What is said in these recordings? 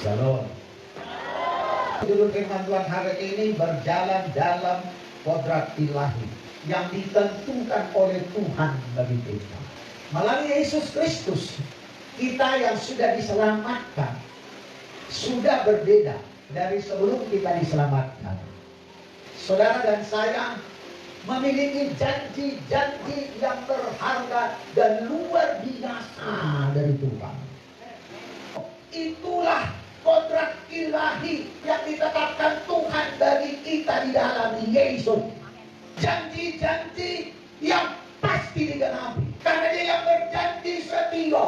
Shalom. Judul firman Tuhan hari ini berjalan dalam kodrat ilahi yang ditentukan oleh Tuhan bagi kita. Melalui Yesus Kristus, kita yang sudah diselamatkan sudah berbeda dari sebelum kita diselamatkan. Saudara dan saya memiliki janji-janji yang berharga dan luar biasa dari Tuhan. Itulah kodrat ilahi yang ditetapkan Tuhan bagi kita di dalam Yesus. Janji-janji yang pasti digenapi. Karena Dia yang berjanji setia.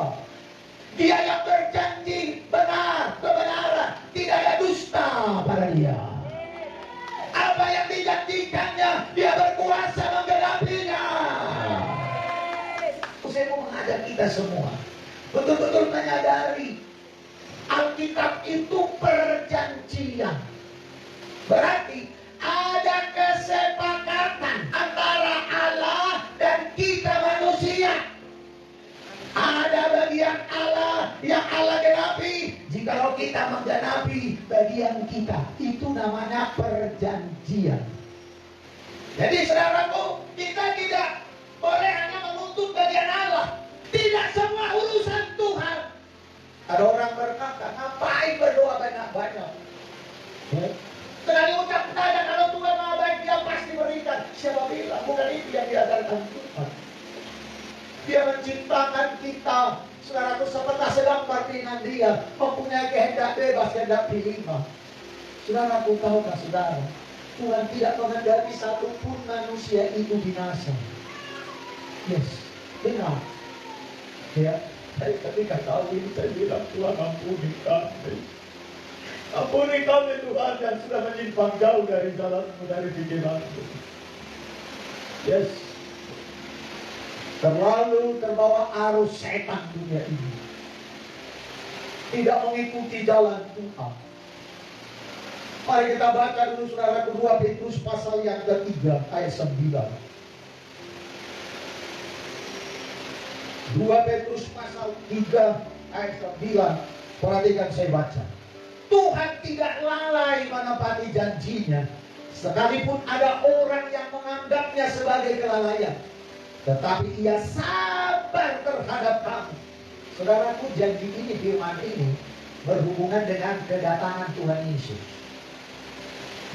Dia yang berjanji benar, kebenaran. Tidak ada dusta pada Dia. Apa yang dijanjikannya, Dia berkuasa menggenapinya. Saya mau mengajak kita semua betul-betul menyadari Alkitab itu perjanjian. Berarti ada kesepakatan antara Allah dan kita manusia. Ada bagian Allah yang Allah genapi. Jikalau kita menggenapi bagian kita, itu namanya perjanjian. Jadi saudaraku, kita tidak boleh hanya menuntut bagian Allah. Tidak semua urusan Tuhan. Ada orang berkata, ngapain berdoa banyak-banyak? Sekali ucap saja kalau Tuhan maha baik, Dia pasti berikan. Siapa bilang? Bukan itu yang diajarkan Tuhan. Dia menciptakan kita, saudaraku, seperti segambar dengan Dia, mempunyai kehendak bebas, kehendak pilihan. Saudaraku, tahukah saudara, Tuhan tidak menghendaki satupun manusia itu binasa. Yes, benar. Ya. Saya ketika tahu ini, saya bilang, Tuhan ampuni kami. Ampuni kami Tuhan yang sudah menyimpang jauh dari jalan-Mu, dari pikiran-Mu. Yes. Terlalu terbawa arus setan dunia ini. Tidak mengikuti jalan Tuhan. Mari kita baca dulu saudara kedua Petrus pasal yang ketiga ayat 9. 2 Petrus pasal 3 ayat 9. Perhatikan saya baca. Tuhan tidak lalai menepati janjinya, sekalipun ada orang yang menganggapnya sebagai kelalaian. Tetapi Ia sabar terhadap kamu. Saudaraku, janji ini, firman ini berhubungan dengan kedatangan Tuhan Yesus.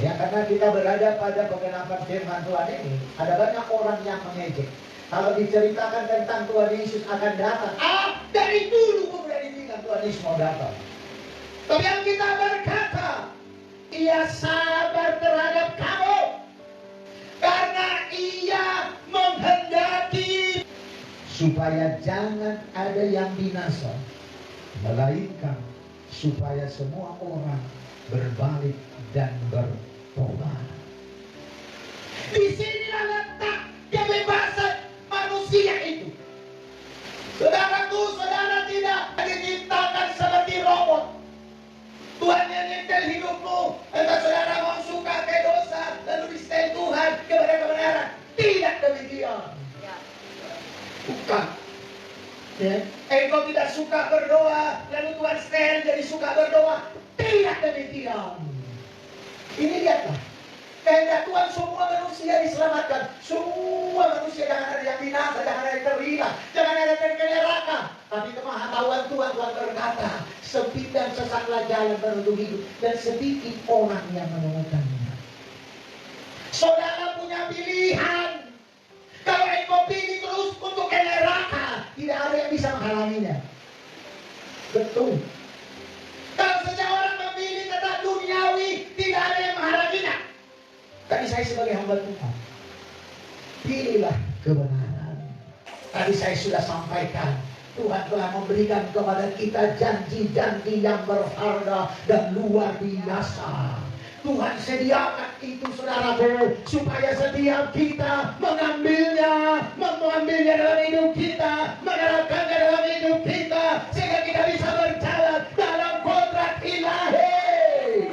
Ya, karena kita berada pada penggenapan firman Tuhan ini, ada banyak orang yang mengejek. Kalau diceritakan tentang Tuhan Yesus akan datang, dari dulu sudah dibilang Tuhan Yesus mau datang. Tapi yang kita berkata, Ia sabar terhadap kamu, karena Ia menghendaki supaya jangan ada yang binasa, melainkan supaya semua orang berbalik dan bertobat. Di sinilah letak kebebasan manusia itu. Saudaraku, saudara tidak diciptakan seperti robot. Tuhan yang nyetel hidupmu, entah saudara mau suka ke dosa, lalu disetel Tuhan kepada kebenaran. Tidak demikian. Bukan. Ya. Engkau tidak suka berdoa, lalu Tuhan setel jadi suka berdoa. Tidak demikian. Ini lihatlah. Kehendak Tuhan semua manusia diselamatkan. Semua manusia, jangan ada yang binasa, jangan ada yang terhilang, jangan ada yang ke neraka. Tapi kemahatauan Tuhan berkata, sempit dan sesatlah jalan menuju hidup, dan sedikit orang yang menemukannya. Saudara punya pilihan. Kalau engkau pilih terus untuk ke neraka, tidak ada yang bisa menghalanginya. Betul. Kalau seseorang memilih tentang duniawi, tidak ada yang menghalanginya. Tadi saya sebagai hamba Tuhan, pilihlah kebenaran. Tadi saya sudah sampaikan, Tuhan telah memberikan kepada kita janji-janji yang berharga dan luar biasa. Tuhan sediakan itu saudaraku, supaya setiap kita mengambilnya dalam hidup kita, menerapkannya dalam hidup kita, sehingga kita bisa berjalan dalam kodrat ilahi.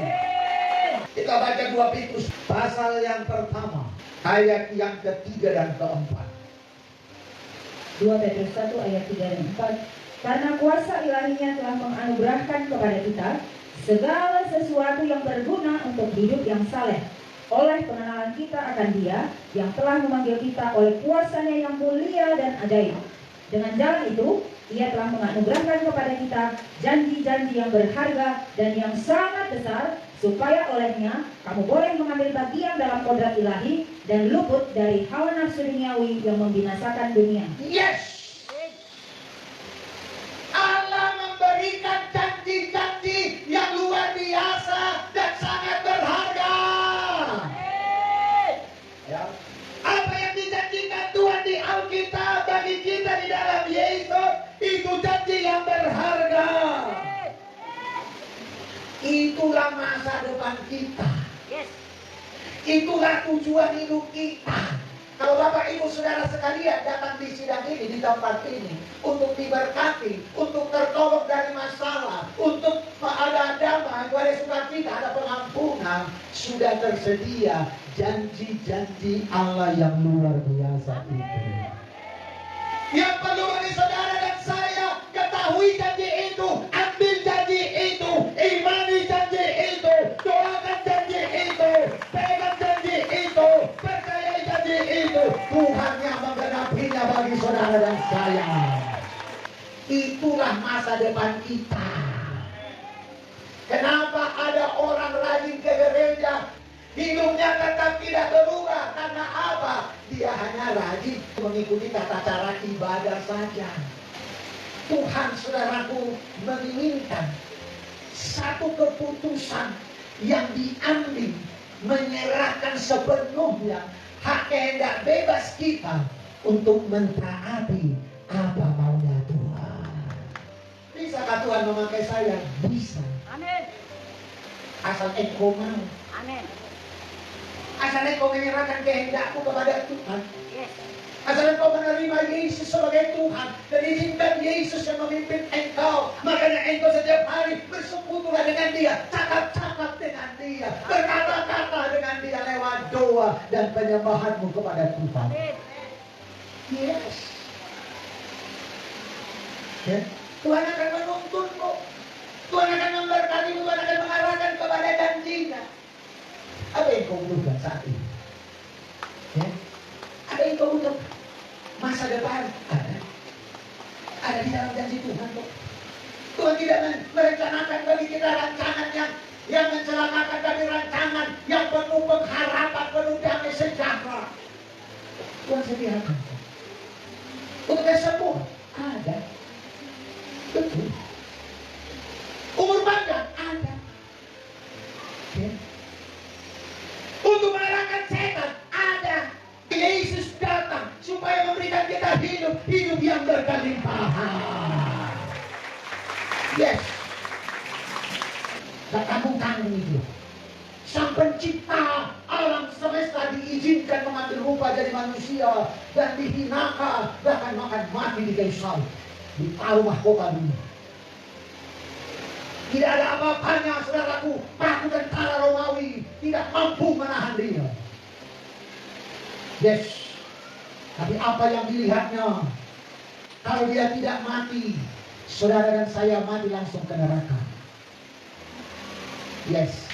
Kita baca 2 Petrus pasal yang pertama, ayat yang ketiga dan keempat. 2 Petrus 1 ayat 3 dan 4. Karena kuasa ilahinya telah menganugerahkan kepada kita segala sesuatu yang berguna untuk hidup yang saleh, oleh pengenalan kita akan Dia yang telah memanggil kita oleh kuasa-Nya yang mulia dan ajaib. Dengan jalan itu, Ia telah menganugerahkan kepada kita janji-janji yang berharga dan yang sangat besar, supaya olehnya kamu boleh mengambil bagian dalam kodrat ilahi dan luput dari hawa nafsu duniawi yang membinasakan dunia. Yes! Allah memberikan janji-janji yang luar biasa dan sangat berharga. Ya. Apa yang dijanjikan Tuhan di Alkitab bagi kita di dalam Yesus, itu janji yang berharga. Itulah masa depan kita. Itulah tujuan hidup kita. Kalau Bapak Ibu Saudara sekalian datang di sidang ini, di tempat ini, untuk diberkati, untuk tertolong dari masalah, untuk ada damai, ada sukacita, ada pengampunan, sudah tersedia janji-janji Allah yang luar biasa itu. Yang perlu bagi saudara dan saya ketahui janji itu, ambil janji itu, imani janji itu, doakan janji itu, pegang janji itu, percayai janji itu. Tuhan yang menggenapinya bagi saudara dan saya. Itulah masa depan kita. Kenapa ada orang rajin ke gereja, hidupnya tetap tidak berubah? Karena apa? Dia hanya rajin mengikuti tata cara ibadah saja. Tuhan, saudaraku, menginginkan satu keputusan yang diambil, menyerahkan sepenuhnya hak kehendak bebas kita untuk mentaati apa maunya Tuhan. Bisakah Tuhan memakai saya? Bisa. Amin. Asal engkau mau. Amin. Asal engkau menyerahkan kehendakmu kepada Tuhan. Yes. Asal engkau menerima Yesus sebagai Tuhan dan izinkan Yesus yang memimpin engkau. Makanya engkau setiap hari bersekutulah dengan Dia, cakap-cakap dengan Dia, berkata-kata dengan Dia lewat doa dan penyembahanmu kepada Tuhan. Yes. Ya. Tuhan akan menuntunmu. Tuhan akan memberkatimu. Tuhan akan mengarahkan kepada janjinya. Apa yang kau butuhkan saat ini? Ya? Ada yang kau butuhkan? Masa depan ada. Ada di dalam janji Tuhan kok. Tuhan tidak merencanakan bagi kita rancangan yang mencelakakan, tapi rancangan yang penuh pengharapan, penuh damai sejahtera. Tuhan sediakan. Untuk semua ada. Betul. Umur panjang ada. Ya. Untuk mengalahkan setan ada. Yesus datang supaya memberikan kita hidup yang berkelimpahan. Yes. Tak tanggung-tanggung itu. Sang pencipta alam semesta diizinkan mengambil rupa jadi manusia dan dihinakan, bahkan makan mati di kayu salib, ditaruh mahkota dunia. Tidak ada apa-apanya, saudaraku, pasukan tentara Romawi tidak mampu menahan dia. Yes. Tapi apa yang dilihatnya? Kalau dia tidak mati, saudara dan saya mati langsung ke neraka. Yes.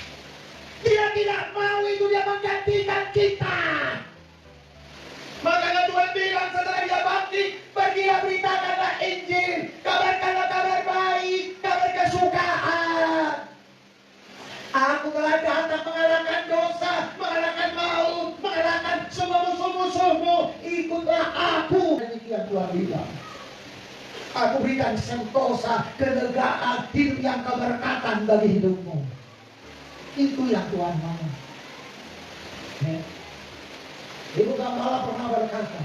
Dia tidak mau itu, dia menggantikan kita. Makanya Tuhan bilang setelah dia bangkit, pergilah beritakanlah Injil, kabarkanlah kabar baik, kabar kesukaan. Aku telah datang mengalahkan dosa, mengalahkan maut, mengalahkan semua musuh-musuhmu. Ikutlah aku. Demikian Tuhan bilang. Aku berikan sentosa, kelegaan, hidup yang keberkatan bagi hidupmu. Itu yang Tuhan mau. Ya. Ibu Gembala pernah berkata,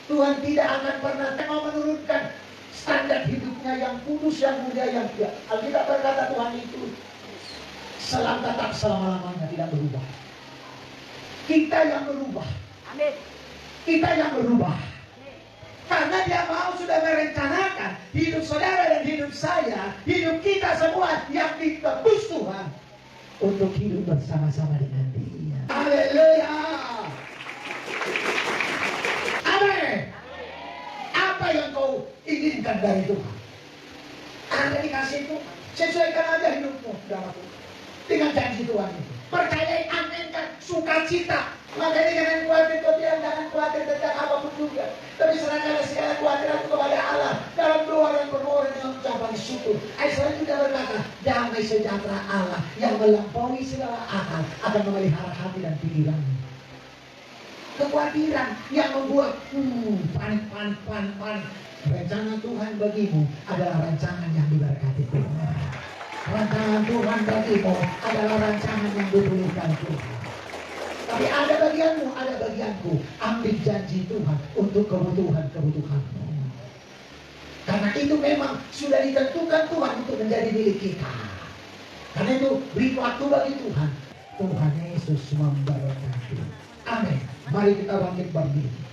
Tuhan tidak akan pernah mau menurunkan standar hidupnya yang kudus, yang mulia, yang dia. Alkitab berkata Tuhan itu tetap selama-lamanya tidak berubah. Kita yang berubah. Amin. Kita yang berubah. Karena dia mau sudah merencanakan hidup saudara dan hidup saya, hidup kita semua yang ditebus Tuhan untuk hidup bersama-sama dengan Dia. Haleluya. Amin. Apa yang kau inginkan dari Tuhan? Anda dikasih Tuhan. Sesuaikan aja hidupmu dalam janji Tuhan itu. Percayai, aminkan, sukacita. Makanya jangan khawatir, kau bilang jangan khawatir tentang apapun juga. Tapi serahkanlah segala kekhawatiran kepada Allah dalam doa dan berdoa dengan ucapan syukur. Ayat juga berkata, damai sejahtera Allah yang melampaui segala akal akan memelihara hati dan pikiranmu. Kekhawatiran yang membuat panik. Rencana Tuhan bagimu adalah rancangan yang diberkati Tuhan. Rancangan Tuhan bagimu adalah rancangan yang diberikan Tuhan. Tapi ada bagianmu, ada bagianku. Ambil janji Tuhan untuk kebutuhan-kebutuhanmu. Karena itu memang sudah ditentukan Tuhan untuk menjadi milik kita. Karena itu beri waktu bagi Tuhan. Tuhan Yesus memberkati. Amin. Mari kita bangkit berdiri.